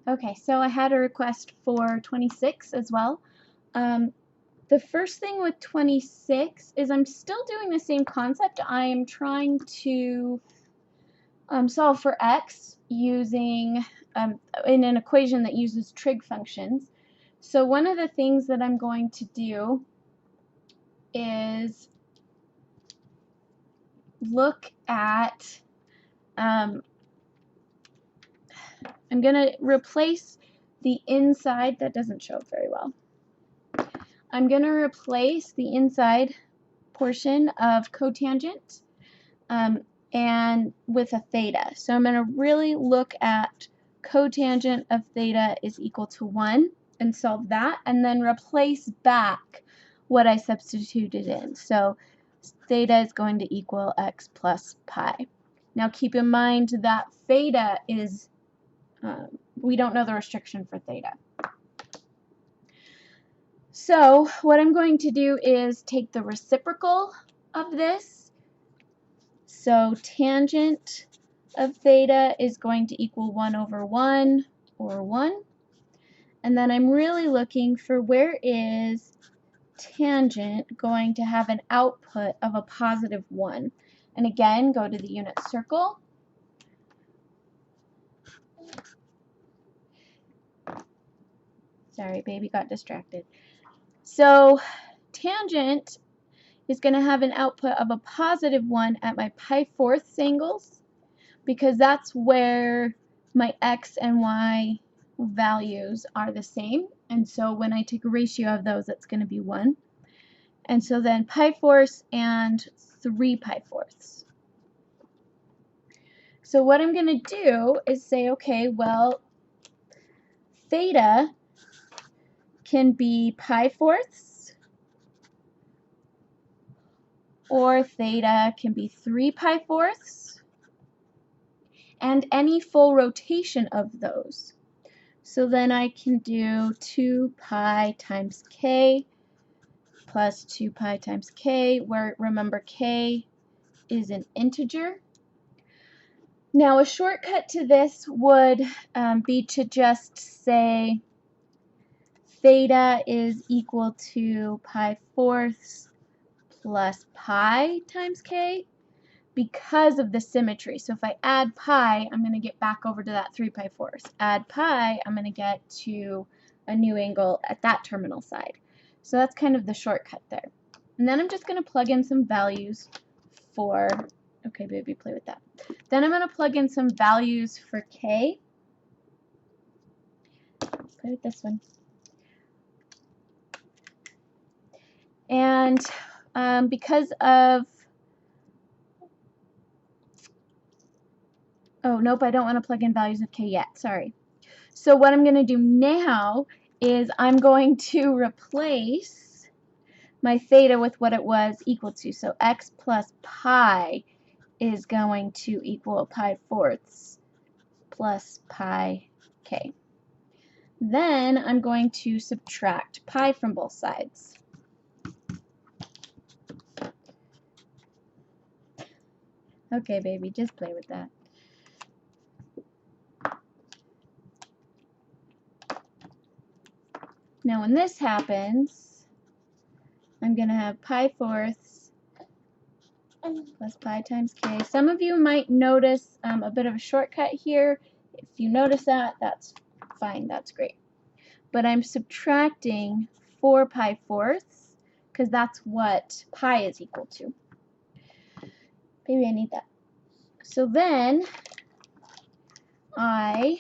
Okay, so I had a request for 26 as well. The first thing with 26 is I'm still doing the same concept. I'm trying to solve for x using in an equation that uses trig functions. So one of the things that I'm going to do is look at I'm going to replace the inside, that doesn't show up very well. I'm going to replace the inside portion of cotangent and with a theta. So I'm going to really look at cotangent of theta is equal to 1 and solve that, and then replace back what I substituted in. So theta is going to equal x plus pi. Now keep in mind that theta is, we don't know the restriction for theta. So what I'm going to do is take the reciprocal of this. So tangent of theta is going to equal 1 over 1 or 1. And then I'm really looking for where is tangent going to have an output of a positive 1. And again, go to the unit circle. Sorry, baby got distracted. So tangent is going to have an output of a positive 1 at my pi-4ths angles, because that's where my x and y values are the same. And so when I take a ratio of those, it's going to be 1. And so then pi-4ths and 3 pi-4ths. So what I'm going to do is say, okay, well, theta can be pi-4ths, or theta can be 3 pi-4ths, and any full rotation of those. So then I can do 2 pi times k plus 2 pi times k, where remember k is an integer. Now a shortcut to this would be to just say theta is equal to pi-4ths plus pi times k, because of the symmetry. So if I add pi, I'm going to get back over to that 3 pi-4ths. Add pi, I'm going to get to a new angle at that terminal side. So that's kind of the shortcut there. And then I'm just going to plug in some values for, okay baby, play with that. Then I'm going to plug in some values for k. Play with this one. And because of, oh nope, I don't want to plug in values of k yet, sorry. So what I'm going to do now is I'm going to replace my theta with what it was equal to. So x plus pi is going to equal pi-4ths plus pi k. Then I'm going to subtract pi from both sides. Okay, baby, just play with that. Now when this happens, I'm going to have pi-4ths plus pi times k. Some of you might notice a bit of a shortcut here. If you notice that, that's fine, that's great. But I'm subtracting 4 pi-4ths because that's what pi is equal to. Maybe I need that. So then I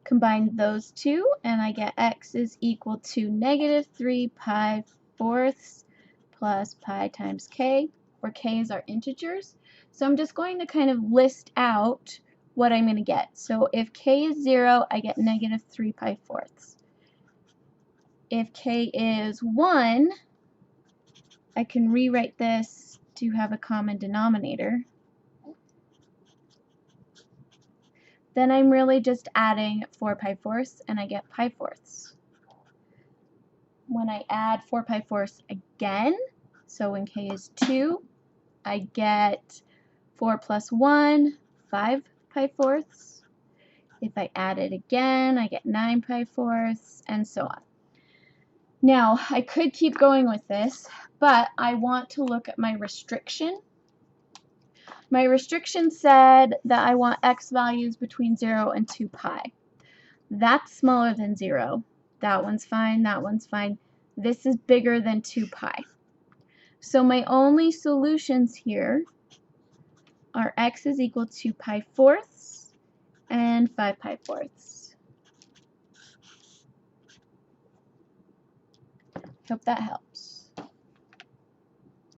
combine those two and I get x is equal to negative 3 pi-4ths plus pi times k, where k is our integers. So I'm just going to kind of list out what I'm going to get. So if k is 0, I get negative 3 pi-4ths. If k is 1, I can rewrite this to have a common denominator. Then I'm really just adding 4 pi-4ths and I get pi-4ths. When I add 4 pi-4ths again, so when k is 2, I get 4 plus 1, 5 pi-4ths. If I add it again, I get 9 pi fourths, and so on. Now, I could keep going with this, but I want to look at my restriction. My restriction said that I want x values between 0 and 2 pi. That's smaller than 0. That one's fine, that one's fine. This is bigger than 2 pi. So my only solutions here are x is equal to pi fourths and 5 pi fourths. Hope that helped.